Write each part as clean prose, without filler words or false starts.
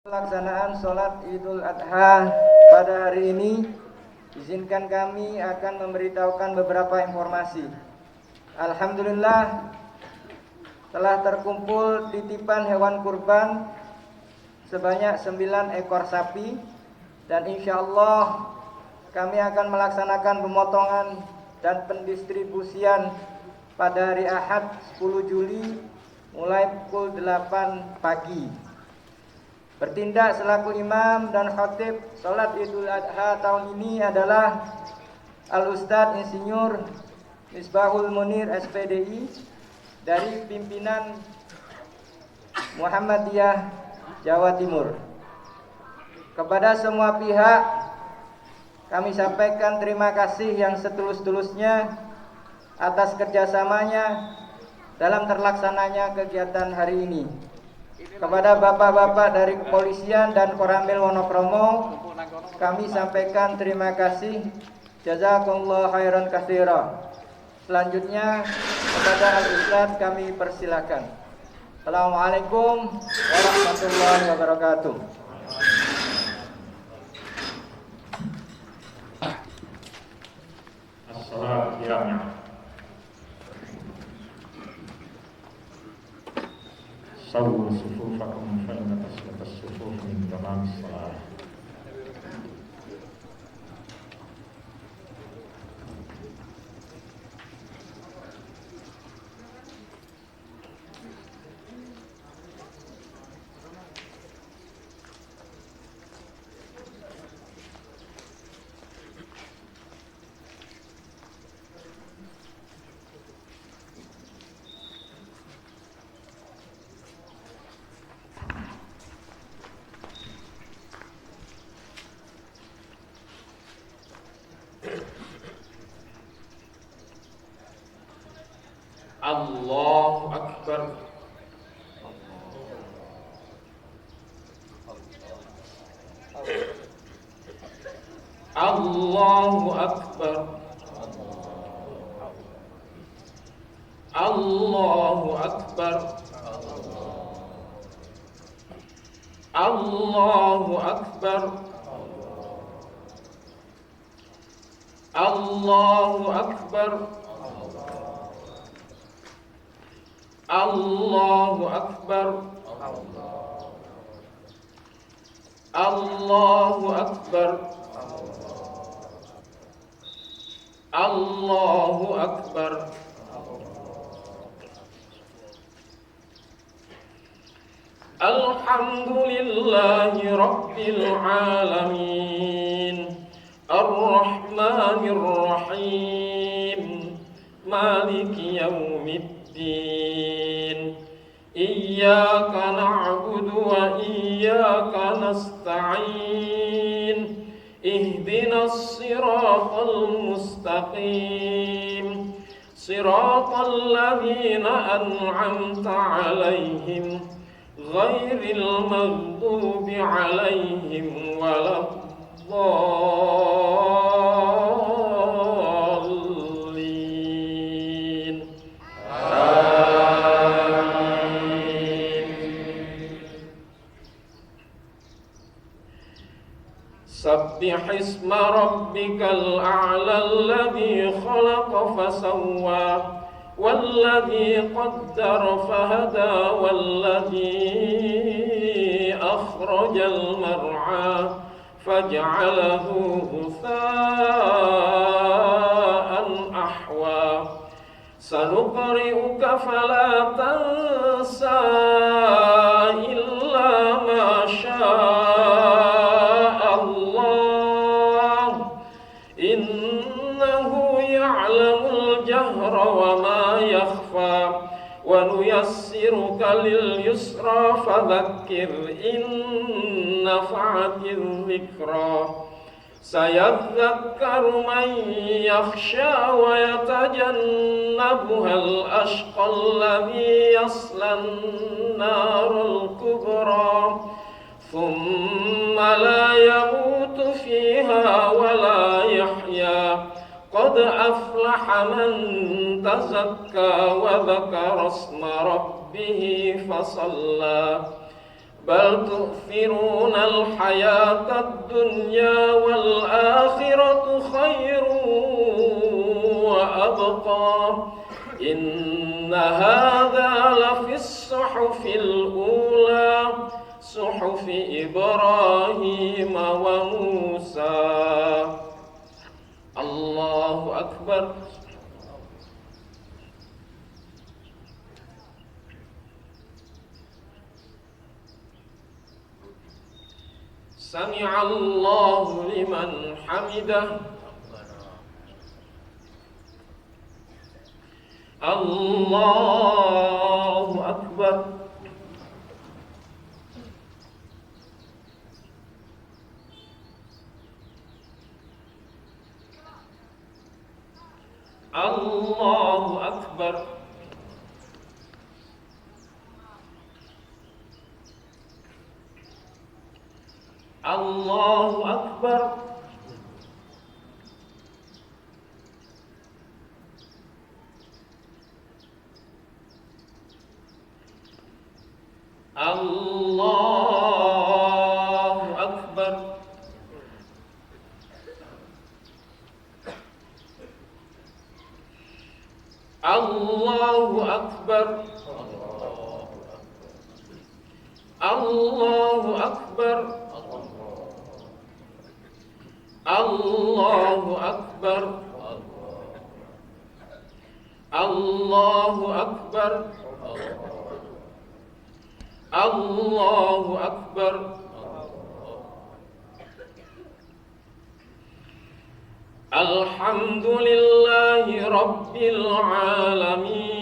Pelaksanaan sholat Idul Adha pada hari ini, izinkan kami akan memberitahukan beberapa informasi. Alhamdulillah, telah terkumpul titipan hewan kurban sebanyak 9 ekor sapi, dan insya Allah kami akan melaksanakan pemotongan dan pendistribusian pada hari Ahad 10 Juli mulai pukul 8 pagi. Bertindak selaku imam dan khatib sholat Idul Adha tahun ini adalah Al-Ustadz Insinyur Misbahul Munir SPDI dari pimpinan Muhammadiyah Jawa Timur. Kepada semua pihak kami sampaikan terima kasih yang setulus-tulusnya atas kerjasamanya dalam terlaksananya kegiatan hari ini. Kepada bapak-bapak dari kepolisian dan Koramil Wonokromo, kami sampaikan terima kasih. Jazakumullah khairan katsira. Selanjutnya kepada Al-Ustadz kami persilakan. Assalamualaikum warahmatullahi wabarakatuh. Assalamualaikum. Sawwu sufufakum fa inna taswatas sufuf min tamamis salat. Allahu Akbar. Allahu Akbar. Allahu Akbar. Allahu Akbar. Allahu Akbar. Allahu Akbar. Allahu Akbar. Allahu Akbar. Alhamdulillahi Rabbil Alamin, Ar-Rahmanir Rahim, Maliki Yawmiddin. Iyyaka na'budu wa iyyaka nasta'in. Ihdinas siratal mustaqim, siratal ladzina an'amta 'alaihim, ghairil maghdubi 'alaihim waladdallin. Sabbih isma rabbikal a'la alladhi khalaqa fasawwa walladhi qaddara fahada walladhi akhrajal mar'a faj'alahu ghutha'an ahwa. Sanuqri'uka fala tansa illa ma syaa وما يخفى ونيسرك لليسرى فذكر إن نفعت الذكرى سيذكر من يخشى ويتجنبها الأشقى الذي يصلى النار الكبرى ثم لا يموت فيها ولا يحيا. قد أفلح من تزكى وذكر اسم ربه فصلى بل تؤثرون الحياة الدنيا والآخرة خير وأبقى إن هذا لفي الصحف الأولى صحف إبراهيم وموسى. الله أكبر. سمع الله لمن حمده. الله أكبر. الله أكبر. الله أكبر. الله أكبر. الله أكبر. الله أكبر. الله أكبر. الله أكبر. الله أكبر. الحمد لله رب العالمين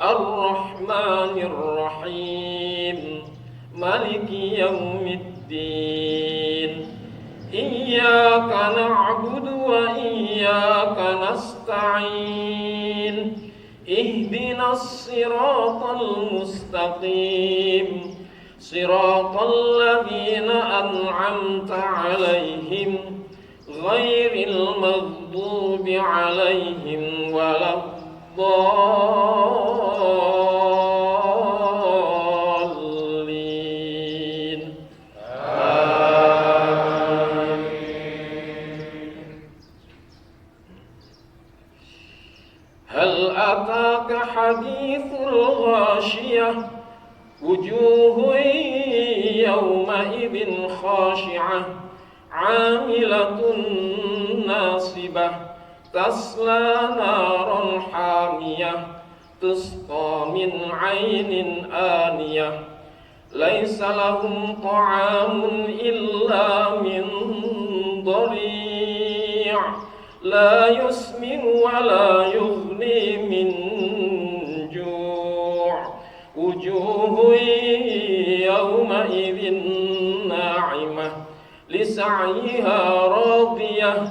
الرحمن الرحيم مالك يوم الدين إياك نعبد وإياك نستعين اهدنا الصراط المستقيم صراط الذين أنعمت عليهم غير المغضوب عليهم ولا الضالين. هل أتاك حديث الغاشية وجوه يومئذ خاشعة عاملة ناصبة تصلى نارا حامية تسقى من عين آنية ليس لهم طعام إلا من ضريع لا يسمن ولا يغني من جوع وجوه يومئذ ناعمة لسعيها راضية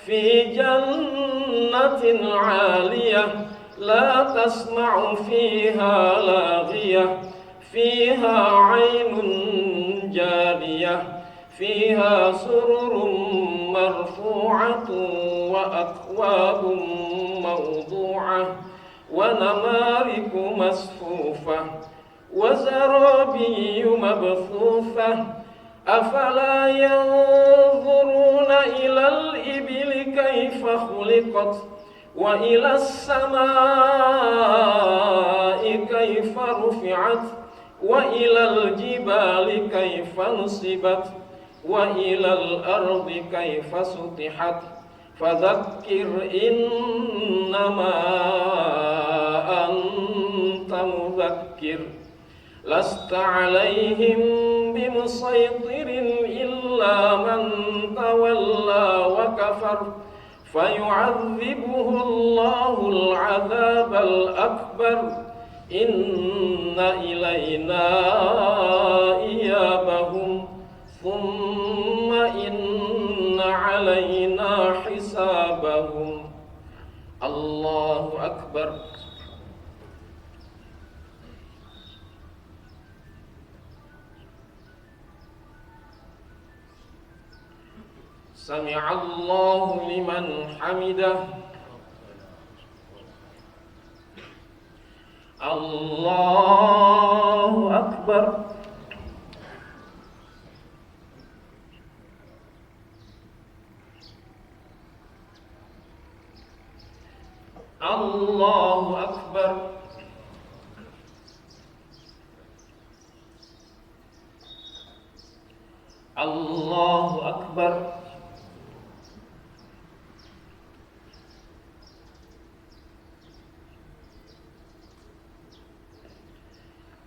في جنة عالية لا تسمع فيها لاغية فيها عين جارية فيها سرر مرفوعة وأكواب موضوعة ونمارق مصفوفة وزرابي مبثوثة أفلا ينظرون إلى الإبل كيف خلقت وإلى السماء كيف رفعت وإلى الجبال كيف نصبت وإلى الأرض كيف سطحت فذكر إنما أنت مذكر لست عليهم بمسيطر إلا من تولى وكفر فيعذبه الله العذاب الأكبر إن إلينا إيابهم ثم إن علينا حسابهم. الله أكبر. سمع الله لمن حمده. الله أكبر. Allahu Akbar. Allahu Akbar.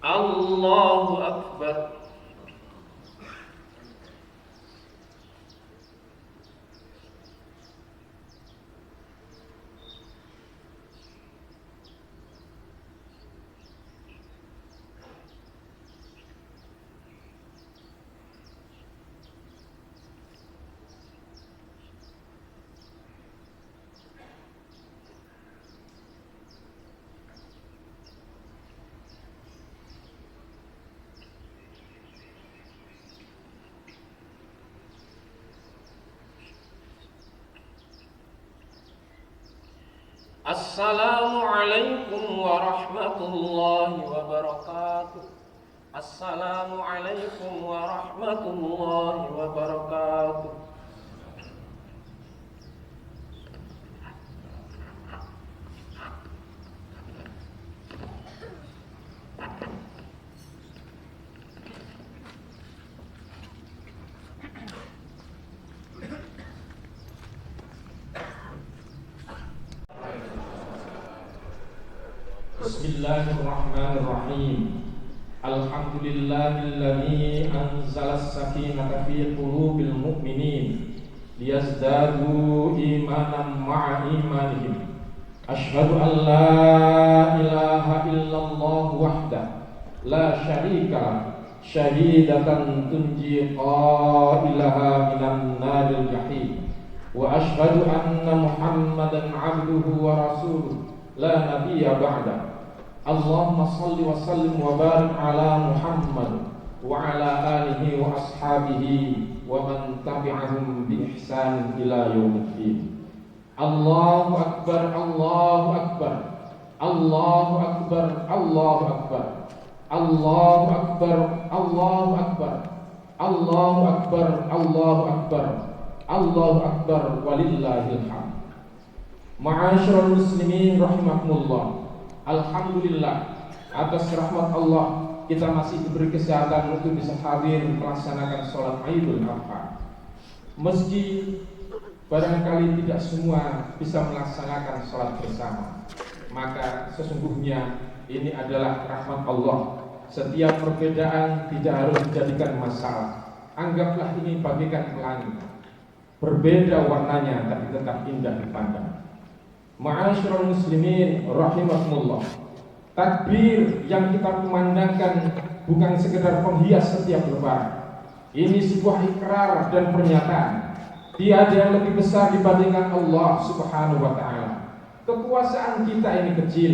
Allahu Akbar. Assalamualaikum warahmatullahi wabarakatuh. Assalamualaikum warahmatullahi wabarakatuh. Bismillahirrahmanirrahim. Alhamdulillahilladzi anzalas sakinata fi qulubil mu'minin liyazdadu imanan ma'a imanihim. Asyhadu an la ilaha illallah wahdahu la syarika syahidatan tunji qailaha minan naril jahim. Wa asyhadu anna Muhammadan 'abduhu wa rasuluhu la nabiyya ba'da. Allahumma salli wa sallim wa barik ala Muhammad wa ala alihi wa ashabihi wa man tabi'ahum bi ihsan ila yaumiddin. Allahu akbar, Allahu akbar, Allahu akbar, Allahu akbar, Allahu akbar, Allahu akbar, Allahu akbar, Allahu akbar, Allahu akbar, walillahil hamd. Ma'asyiral muslimin rahimakumullah. Alhamdulillah, atas rahmat Allah kita masih diberi kesehatan untuk bisa hadir melaksanakan sholat Idul Adha. Meski barangkali tidak semua bisa melaksanakan sholat bersama, maka sesungguhnya ini adalah rahmat Allah. Setiap perbedaan tidak harus dijadikan masalah. Anggaplah ini bagaikan pelangi, berbeda warnanya tapi tetap indah dipandang. Ma'asyiral muslimin rahimakumullah. Takbir yang kita kumandangkan bukan sekedar penghias setiap lebaran. Ini sebuah ikrar dan pernyataan. Tiada yang lebih besar dibandingkan Allah Subhanahu wa taala. Kekuasaan kita ini kecil,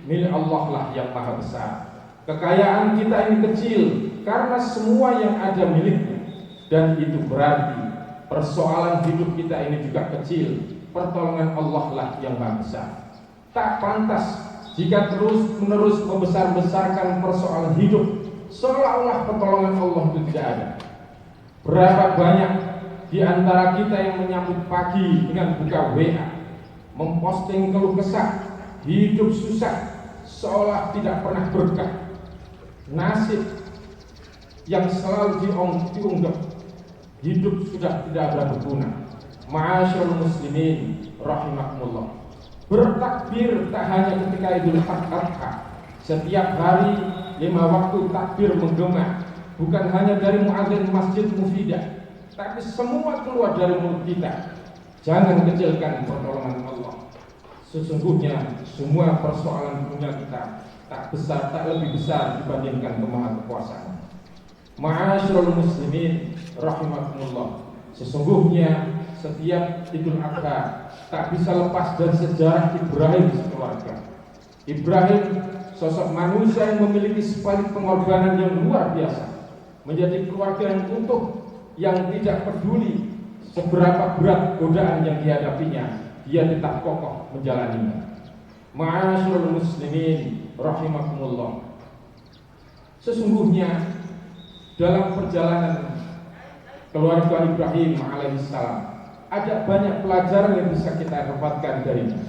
milik Allah lah yang maha besar. Kekayaan kita ini kecil karena semua yang ada miliknya. Dan itu berarti persoalan hidup kita ini juga kecil. Pertolongan Allah lah yang maha besar. Tak pantas jika terus-menerus membesar-besarkan persoalan hidup seolah-olah pertolongan Allah itu tidak ada. Berapa banyak di antara kita yang menyambut pagi dengan buka WA, memposting keluh kesah, hidup susah, seolah tidak pernah berkah. Nasib yang selalu diunggah, hidup sudah tidak ada berguna. Ma'asyiral muslimin rahimakumullah. Bertakbir tak hanya ketika Idul Adha. Setiap hari 5 waktu takbir menggema, bukan hanya dari muadzin masjid mufidah, tapi semua keluar dari mulut kita. Jangan kecilkan pertolongan Allah. Sesungguhnya semua persoalan dunia kita tak lebih besar dibandingkan kemahakuasaan. Ma'asyiral muslimin rahimakumullah. Sesungguhnya setiap Idul Adha tak bisa lepas dari sejarah Ibrahim sekeluarga. Ibrahim sosok manusia yang memiliki spalik pengorbanan yang luar biasa, menjadi keluarga yang utuh, yang tidak peduli seberapa berat godaan yang dihadapinya, dia tetap kokoh menjalaninya. Ma'asyiral muslimin rahimakumullah. Sesungguhnya dalam perjalanan keluarga Ibrahim alaihissalam ada banyak pelajaran yang bisa kita dapatkan darinya.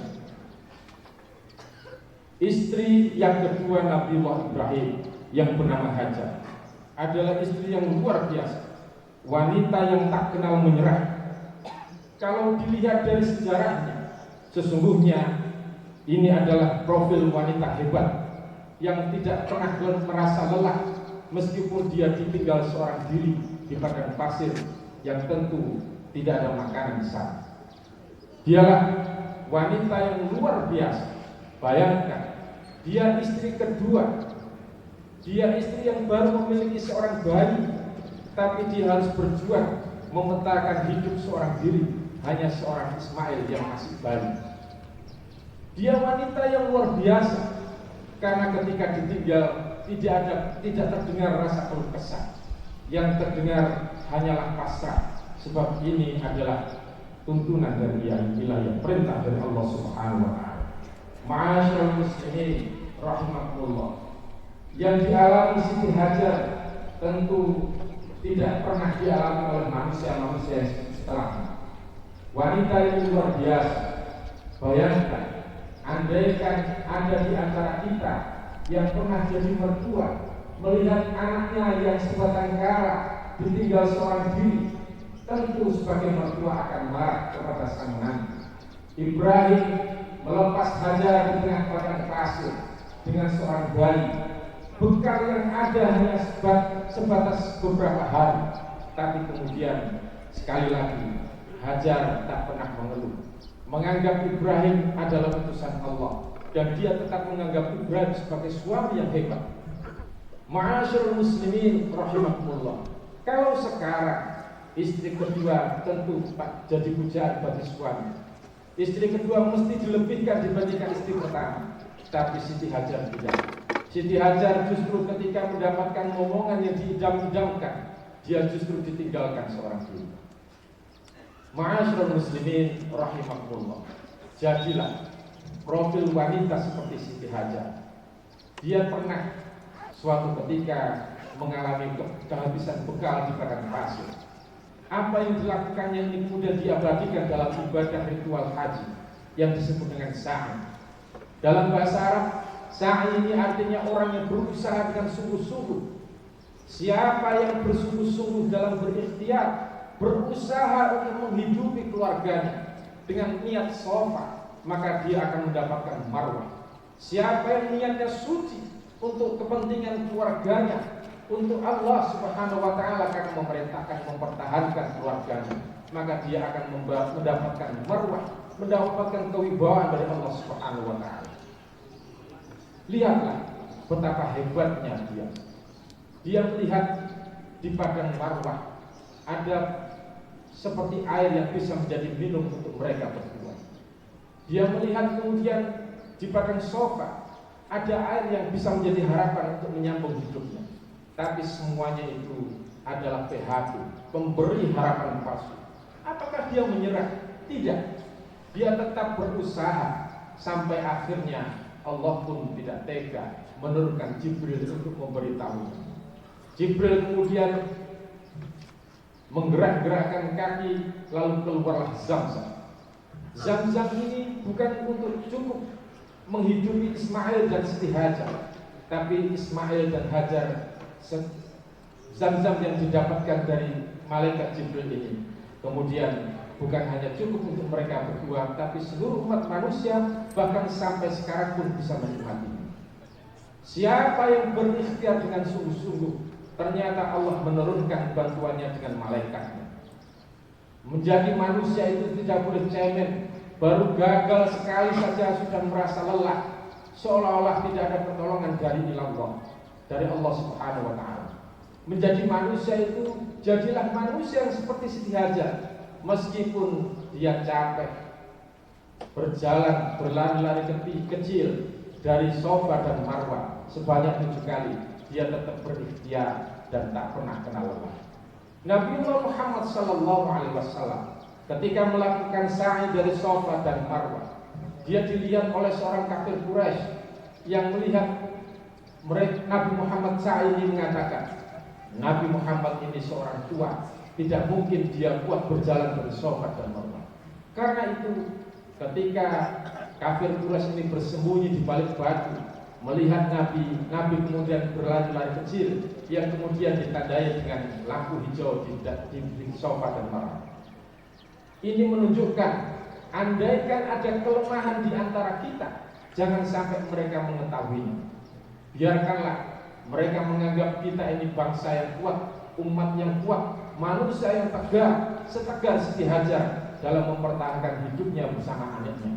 Istri yang kedua Nabiullah Ibrahim yang bernama Hajar adalah istri yang luar biasa, wanita yang tak kenal menyerah. Kalau dilihat dari sejarahnya, sesungguhnya ini adalah profil wanita hebat yang tidak pernah merasa lelah meskipun dia ditinggal seorang diri di padang pasir yang tentu tidak ada makanan di sana. Dialah wanita yang luar biasa. Bayangkan, dia istri kedua, dia istri yang baru memiliki seorang bayi, tapi dia harus berjuang memetakan hidup seorang diri, hanya seorang Ismail yang masih bayi. Dia wanita yang luar biasa, karena ketika ditinggal tidak terdengar rasa keluh kesah, yang terdengar hanyalah pasrah, sebab ini adalah tuntunan dari wilayah perintah dari Allah Subhanahu wa taala. Ma'asyiral muslimin rahimakumullah, yang dialami Siti Hajar tentu tidak pernah dialami oleh manusia-manusia setelahnya. Wanita yang luar biasa. Bayangkan, andaikan ada di antara kita yang pernah jadi mertua, melihat anaknya yang sebatang kara ditinggal seorang diri, tentu sebagai mertua akan marah kepada sang menantu. Ibrahim melepas Hajar di tengah padang pasir dengan seorang bayi. Bekal yang ada hanya sebatas beberapa hari, tapi kemudian sekali lagi Hajar tak pernah mengeluh, menganggap Ibrahim adalah utusan Allah, dan dia tetap menganggap Ibrahim sebagai suami yang hebat. Ma'asyiral muslimin rahimakumullah, kalau sekarang istri kedua tentu jadi pujaan bagi suami. Istri kedua mesti dilebihkan dibandingkan istri pertama. Tapi Siti Hajar tidak. Siti Hajar justru ketika mendapatkan omongan yang diidam-idamkan, dia justru ditinggalkan seorang diri. Ma'asyiral muslimin rahimakumullah, jadilah profil wanita seperti Siti Hajar. Dia pernah suatu ketika mengalami kehabisan bekal di padang pasir. Apa yang dilakukannya ini kemudian diabadikan dalam ibadah ritual haji yang disebut dengan sa'i. Dalam bahasa Arab, sa'i ini artinya orang yang berusaha dengan sungguh-sungguh. Siapa yang bersungguh-sungguh dalam berikhtiar, berusaha untuk menghidupi keluarganya dengan niat shofar, maka dia akan mendapatkan marwah. Siapa yang niatnya suci untuk kepentingan keluarganya, untuk Allah Subhanahu wa taala akan memerintahkan mempertahankan keluarganya, maka dia akan mendapatkan marwah, mendapatkan kewibawaan dari Allah Subhanahu wa taala. Lihatlah betapa hebatnya dia. Dia melihat di padang marwah ada seperti air yang bisa menjadi minum untuk mereka berdua. Dia melihat kemudian di padang sofa ada air yang bisa menjadi harapan untuk menyambung hidupnya. Tapi semuanya itu adalah PHP, pemberi harapan palsu. Apakah dia menyerah? Tidak. Dia tetap berusaha sampai akhirnya Allah pun tidak tega menurunkan Jibril untuk memberitahunya. Jibril kemudian menggerak-gerakkan kaki, lalu keluarlah Zamzam. Zamzam ini bukan untuk cukup menghidupi Ismail dan Siti Hajar, tapi Ismail dan Hajar, Zamzam yang didapatkan dari malaikat Jibril ini kemudian bukan hanya cukup untuk mereka berdua, tapi seluruh umat manusia bahkan sampai sekarang pun bisa menikmatinya. Siapa yang berikhtiar dengan sungguh-sungguh, ternyata Allah menurunkan bantuannya dengan malaikatnya. Menjadi manusia itu tidak boleh cemen. Baru gagal sekali saja sudah merasa lelah, seolah-olah tidak ada pertolongan dari Allah, dari Allah Subhanahu wa taala. Menjadi manusia itu, jadilah manusia yang seperti Siti Hajar. Meskipun dia capek berjalan, berlari-lari kecil dari Sofa dan Marwah sebanyak 7 kali, dia tetap berikhtiar dan tak pernah kenal lelah. Nabiullah Muhammad SAW ketika melakukan sa'i dari Sofa dan Marwah, dia dilihat oleh seorang kafir Quraisy yang melihat Nabi Muhammad sa'i ini mengatakan, Nabi Muhammad ini seorang tua, tidak mungkin dia kuat berjalan dari Sofa dan Marwah. Karena itu ketika kafir Quraisy ini bersembunyi di balik batu, melihat Nabi kemudian berlari-lari kecil yang kemudian ditandai dengan lampu hijau di sofa dan Marwah. Ini menunjukkan, andaikan ada kelemahan di antara kita, jangan sampai mereka mengetahuinya. Biarkanlah mereka menganggap kita ini bangsa yang kuat, umat yang kuat, manusia yang tegar, setegar Siti Hajar dalam mempertahankan hidupnya bersama anaknya.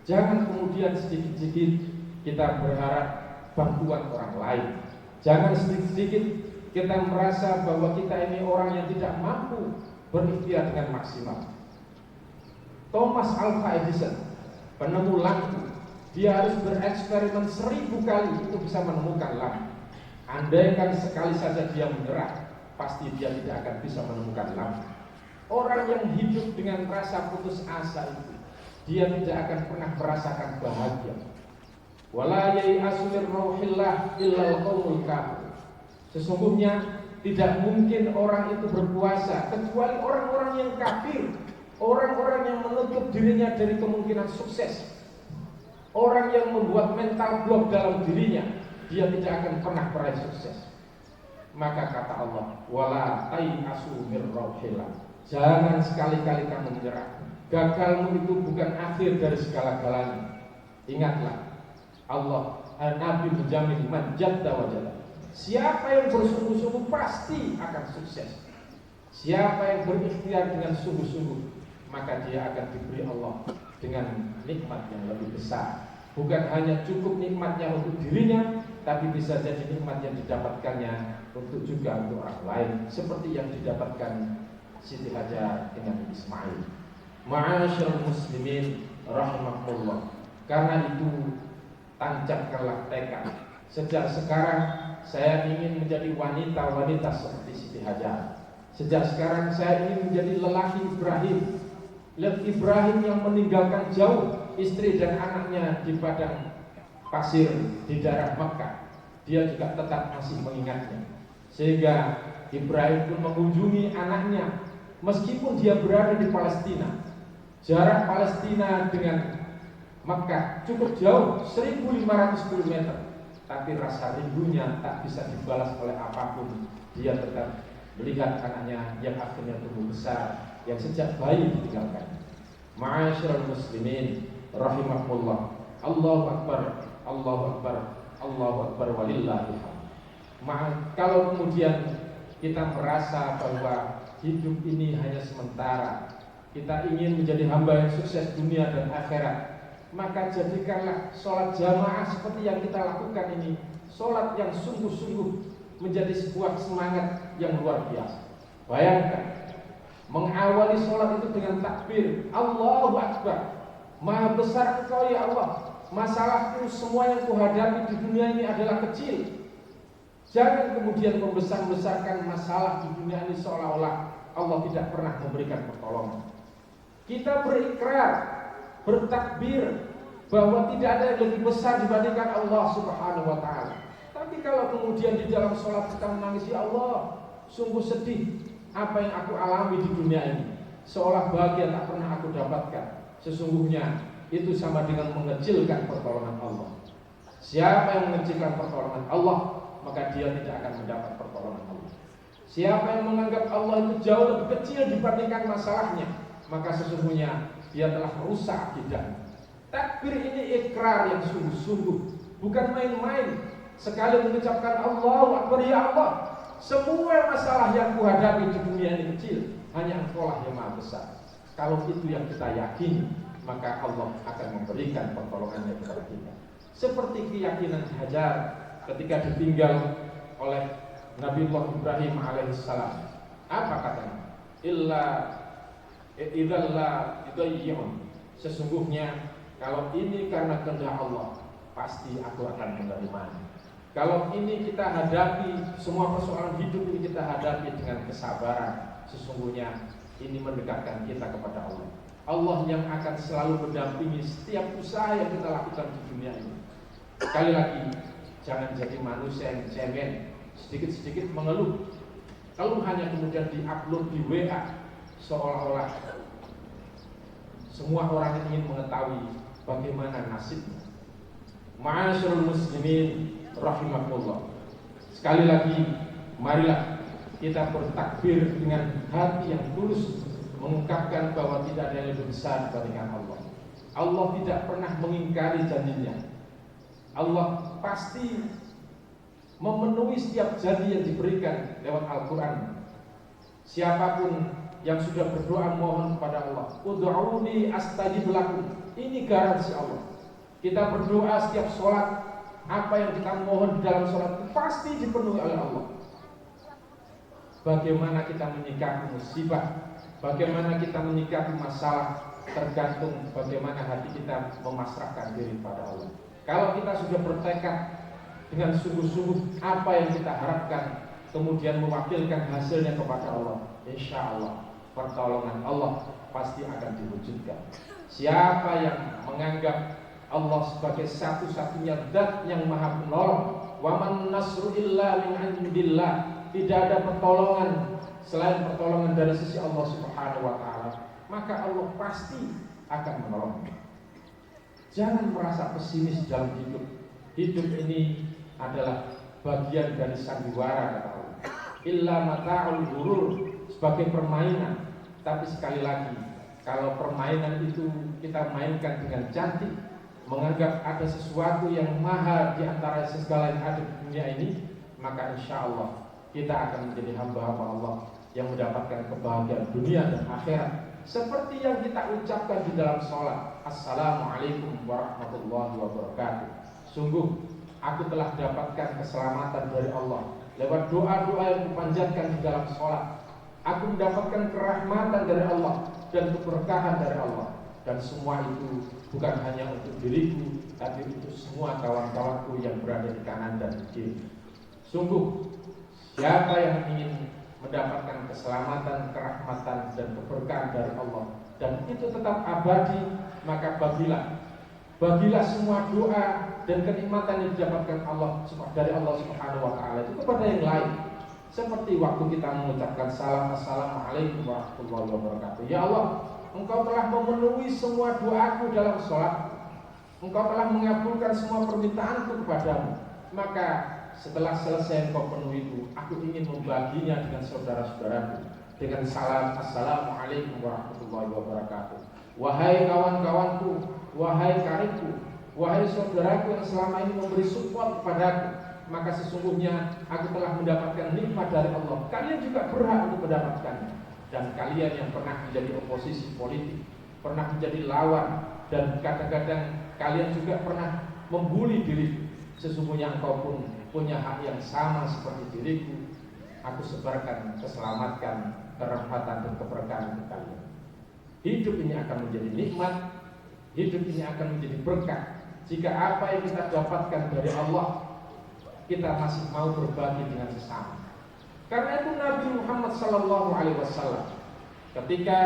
Jangan kemudian sedikit-sedikit kita berharap bantuan orang lain. Jangan sedikit-sedikit kita merasa bahwa kita ini orang yang tidak mampu berikhtiar dengan maksimal. Thomas Alva Edison, penemu lampu, dia harus bereksperimen 1000 kali itu bisa menemukan lampu. Andaikan sekali saja dia menyerah, pasti dia tidak akan bisa menemukan lampu. Orang yang hidup dengan rasa putus asa itu, dia tidak akan pernah merasakan bahagia. Wala yai'asu min rauhillah illal qaumul kafir. Sesungguhnya tidak mungkin orang itu berpuasa kecuali orang-orang yang kafir, orang-orang yang menutup dirinya dari kemungkinan sukses, orang yang membuat mental block dalam dirinya, dia tidak akan pernah meraih sukses. Maka kata Allah, wala tai'asu mir rauhillah, jangan sekali-kali kamu menyerah. Gagalmu itu bukan akhir dari segala-galanya. Ingatlah, Nabi menjamin man jadda wa jadda, siapa yang bersungguh-sungguh pasti akan sukses. Siapa yang berikhtiar dengan sungguh-sungguh, maka dia akan diberi Allah dengan nikmat yang lebih besar. Bukan hanya cukup nikmatnya untuk dirinya, tapi bisa jadi nikmat yang didapatkannya untuk juga untuk orang lain, seperti yang didapatkan Siti Hajar dengan Ismail. Ma'asyiral muslimin rahimakumullah. Karena itu tancapkanlah tekad. Sejak sekarang saya ingin menjadi wanita-wanita seperti Siti Hajar. Sejak sekarang saya ingin menjadi lelaki Ibrahim yang meninggalkan jauh istri dan anaknya di padang pasir di daerah Makkah. Dia juga tetap masih mengingatnya. Sehingga Ibrahim pun mengunjungi anaknya meskipun dia berada di Palestina. Jarak Palestina dengan Makkah cukup jauh, 1500 km. Tapi rasa rindunya tak bisa dibalas oleh apapun. Dia tetap melihat anaknya yang akhirnya tumbuh besar, yang sejak bayi ditinggalkan. Ma'asyiral muslimin rahimakumullah. Allahu akbar, Allahu akbar, Allahu akbar walillahil hamd. Kalau kemudian kita merasa bahwa hidup ini hanya sementara, kita ingin menjadi hamba yang sukses dunia dan akhirat, maka jadikanlah sholat jamaah seperti yang kita lakukan ini, sholat yang sungguh-sungguh menjadi sebuah semangat yang luar biasa. Bayangkan, mengawali sholat itu dengan takbir, Allahu Akbar, Maha besar Engkau ya Allah, masalahku semua yang kuhadapi di dunia ini adalah kecil. Jangan kemudian membesar-besarkan masalah di dunia ini seolah-olah Allah tidak pernah memberikan pertolongan. Kita berikrar, bertakbir bahwa tidak ada yang lebih besar dibandingkan Allah Subhanahu wa ta'ala. Tapi kalau kemudian di dalam sholat kita menangis, ya Allah, sungguh sedih apa yang aku alami di dunia ini, seolah bahagia tak pernah aku dapatkan. Sesungguhnya itu sama dengan mengecilkan pertolongan Allah. Siapa yang mengecilkan pertolongan Allah, maka dia tidak akan mendapat pertolongan Allah. Siapa yang menganggap Allah itu jauh lebih kecil dibandingkan masalahnya, maka sesungguhnya dia telah merusak akidahnya. Takbir ini ikrar yang sungguh-sungguh, bukan main-main. Sekali mengucapkan Allahu Akbar, ya Allah, semua masalah yang kuhadapi di dunia ini kecil, hanya Engkaulah yang Maha Besar. Kalau itu yang kita yakini, maka Allah akan memberikan pertolongannya kepada kita. Seperti keyakinan Hajar ketika ditinggal oleh Nabiullah Ibrahim alaihissalam. Apa katanya? Idzalla yudayyun. Sesungguhnya kalau ini karena kehendak Allah, pasti aku akan menerimanya. Kalau ini kita hadapi, semua persoalan hidup ini kita hadapi dengan kesabaran, sesungguhnya ini mendekatkan kita kepada Allah. Allah yang akan selalu mendampingi setiap usaha yang kita lakukan di dunia ini. Sekali lagi, jangan jadi manusia yang cemen, sedikit-sedikit mengeluh. Kalau hanya kemudian diupload di WA, seolah-olah semua orang ingin mengetahui bagaimana nasibnya? Ma'asyiral muslimin rahimakumullah. Sekali lagi, marilah kita bertakbir dengan hati yang tulus, mengungkapkan bahwa tidak ada yang lebih besar dibandingkan Allah. Allah tidak pernah mengingkari janjinya. Allah pasti memenuhi setiap janji yang diberikan lewat Al-Quran. Siapapun yang sudah berdoa mohon kepada Allah, ud'uuni astajib lakum, ini garansi Allah. Kita berdoa setiap sholat, apa yang kita mohon di dalam sholat pasti dipenuhi oleh Allah. Bagaimana kita menyikapi musibah, bagaimana kita menyikapi masalah, tergantung bagaimana hati kita memasrahkan diri pada Allah. Kalau kita sudah bertekad dengan sungguh-sungguh apa yang kita harapkan, kemudian mewakilkan hasilnya kepada Allah, insya Allah pertolongan Allah pasti akan diwujudkan. Siapa yang menganggap Allah sebagai satu-satunya zat yang maha penolong, wa man nasru illa min indillah, tidak ada pertolongan selain pertolongan dari sisi Allah Subhanahu wa taala, maka Allah pasti akan menolong. Jangan merasa pesimis dalam hidup. Hidup ini adalah bagian dari sandiwara, kata Allah. Illa mata'ul ghurur, sebagai permainan. Tapi sekali lagi, kalau permainan itu kita mainkan dengan cantik, menganggap ada sesuatu yang mahal di antara segala yang ada di dunia ini, maka insya Allah kita akan menjadi hamba-hamba Allah yang mendapatkan kebahagiaan dunia dan akhirat, seperti yang kita ucapkan di dalam sholat. Assalamualaikum warahmatullahi wabarakatuh. Sungguh aku telah dapatkan keselamatan dari Allah lewat doa-doa yang kupanjatkan di dalam sholat. Aku mendapatkan kerahmatan dari Allah dan keberkahan dari Allah. Dan semua itu bukan hanya untuk diriku, tapi untuk semua kawan-kawanku yang berada di kanan dan di kiri. Sungguh, siapa yang ingin mendapatkan keselamatan, kerahmatan, dan keberkahan dari Allah, dan itu tetap abadi, maka bagilah semua doa dan kenikmatan yang didapatkan Allah dari Allah Subhanahu wa taala itu kepada yang lain. Seperti waktu kita mengucapkan salam, assalamualaikum warahmatullahi wabarakatuh. Ya Allah, Engkau telah memenuhi semua doaku dalam sholat. Engkau telah mengabulkan semua permintaanku kepadamu. Maka setelah selesai Engkau penuhi itu, aku ingin membaginya dengan saudara-saudaraku dengan salam, assalamualaikum warahmatullahi wabarakatuh. Wahai kawan-kawanku, wahai karibku, wahai saudaraku yang selama ini memberi support kepadaku, maka sesungguhnya aku telah mendapatkan nikmat dari Allah. Kalian juga berhak untuk mendapatkannya. Dan kalian yang pernah menjadi oposisi politik, pernah menjadi lawan, dan kadang-kadang kalian juga pernah membuli diriku, sesungguhnya engkau pun punya hak yang sama seperti diriku. Aku sebarkan, keselamatkan, kerahmatan dan keberkahan untuk kalian. Hidup ini akan menjadi nikmat, hidup ini akan menjadi berkah jika apa yang kita dapatkan dari Allah kita masih mau berbagi dengan sesama. Karena itu Nabi Muhammad SAW ketika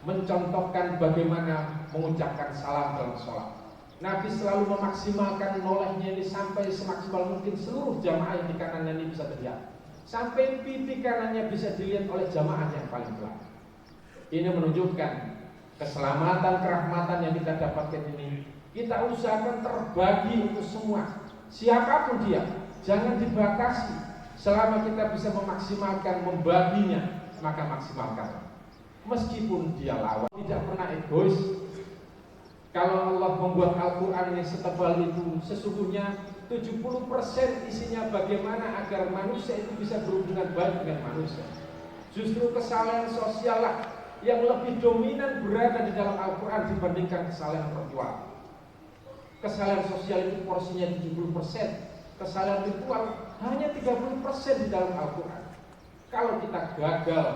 mencontohkan bagaimana mengucapkan salam dalam sholat, Nabi selalu memaksimalkan nolehnya ini sampai semaksimal mungkin seluruh jamaah yang di kanannya ini bisa terlihat, sampai pipi kanannya bisa dilihat oleh jamaah yang paling belakang. Ini menunjukkan keselamatan, kerahmatan yang kita dapatkan ini kita usahakan terbagi untuk semua. Siapapun dia, jangan dibatasi. Selama kita bisa memaksimalkan, membaginya, maka maksimalkan. Meskipun dia lawan, tidak pernah egois. Kalau Allah membuat Al-Quran ini setebal itu, sesungguhnya 70% isinya bagaimana agar manusia itu bisa berhubungan baik dengan manusia. Justru kesalahan sosial lah yang lebih dominan berada di dalam Al-Quran dibandingkan kesalahan ritual. Kesalahan sosial itu porsinya 70%, kesalahan ritual hanya 30% di dalam Al-Quran. Kalau kita gagal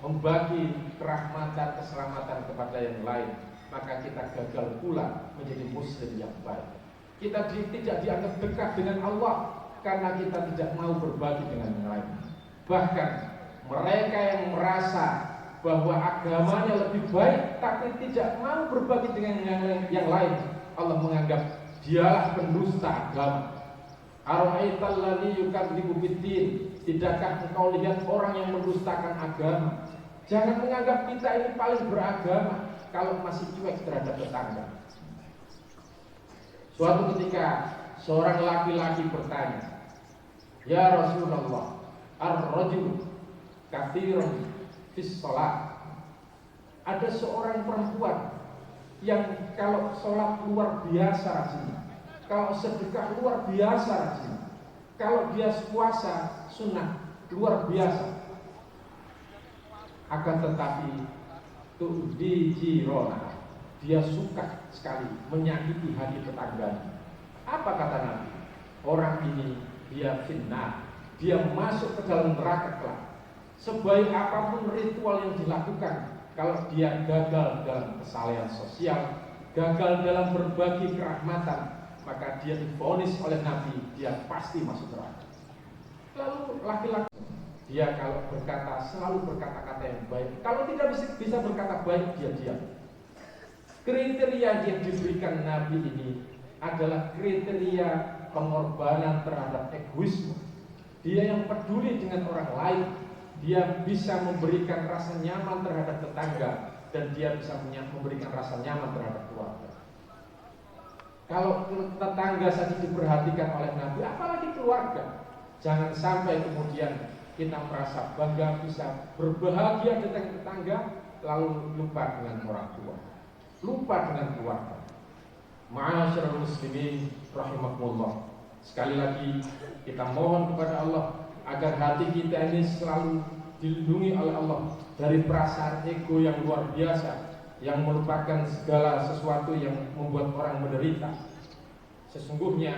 membagi kerahmatan, keselamatan kepada yang lain, maka kita gagal pula menjadi muslim yang baik. Kita tidak dianggap dekat dengan Allah karena kita tidak mau berbagi dengan yang lain. Bahkan mereka yang merasa bahwa agamanya lebih baik tapi tidak mau berbagi dengan yang lain, Allah menganggap dialah pendusta agama. Ara'aital ladzi yukadzibu biddin, tidakkah engkau lihat orang yang mendustakan agama? Jangan menganggap kita ini paling beragama, kalau masih cuek terhadap tetangga. Suatu ketika seorang laki-laki bertanya, "Ya Rasulullah, ar-rajul katsirun fis shalah." Ada seorang perempuan yang kalau sholat luar biasa rajinnya, kalau sedekah luar biasa rajinnya, kalau dia puasa sunnah luar biasa. Akan tetapi tu'di jirona, dia suka sekali menyakiti hati tetangganya. Apa kata Nabi? Orang ini dia finnar, dia masuk ke dalam neraka kelak. Sebaik apapun ritual yang dilakukan, kalau dia gagal dalam kesalehan sosial, gagal dalam berbagi kerahmatan, maka dia divonis oleh Nabi, dia pasti masuk neraka. Lalu laki-laki, dia kalau berkata selalu berkata-kata yang baik, kalau tidak bisa berkata baik, dia diam. Kriteria yang diberikan Nabi ini adalah kriteria pengorbanan terhadap egoisme. Dia yang peduli dengan orang lain, dia bisa memberikan rasa nyaman terhadap tetangga, dan dia bisa memberikan rasa nyaman terhadap keluarga. Kalau tetangga saja diperhatikan oleh Nabi, apalagi keluarga. Jangan sampai kemudian kita merasa bangga bisa berbahagia dengan tetangga, lalu lupa dengan orang tua, lupa dengan keluarga. Ma'asyiral muslimin rahimakumullah. Sekali lagi kita mohon kepada Allah agar hati kita ini selalu dilindungi oleh Allah dari perasaan ego yang luar biasa, yang merupakan segala sesuatu yang membuat orang menderita. Sesungguhnya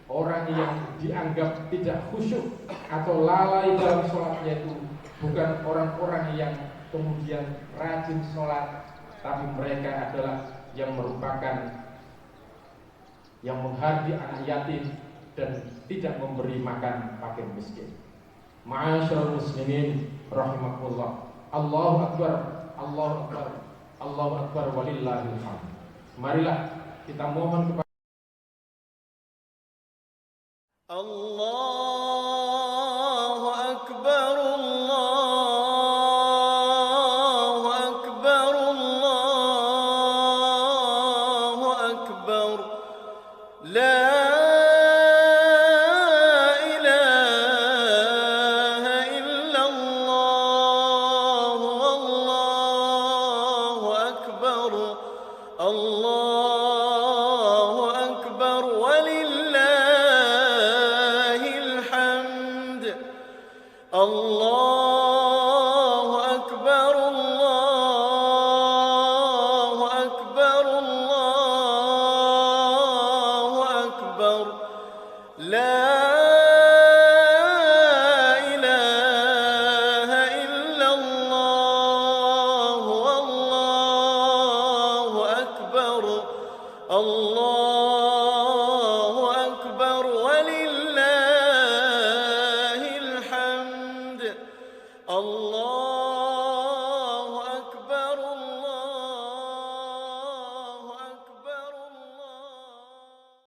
orang yang dianggap tidak khusyuk atau lalai dalam sholatnya itu bukan orang-orang yang kemudian rajin sholat, tapi mereka adalah yang merupakan yang menghargai anak yatim dan tidak memberi makan fakir miskin. Ma'asyiral muslimin rahimakumullah. Allahu akbar, Allahu akbar, Allahu akbar walillahil hamd. Marilah kita mohon kepada Allahu akbar, Allahu akbar, Allahu akbar. La Allahu akbar, Allahu akbar, Allahu akbar. La ilaha illallah, wallahu akbar. Allahu akbar walillahil hamd. Allah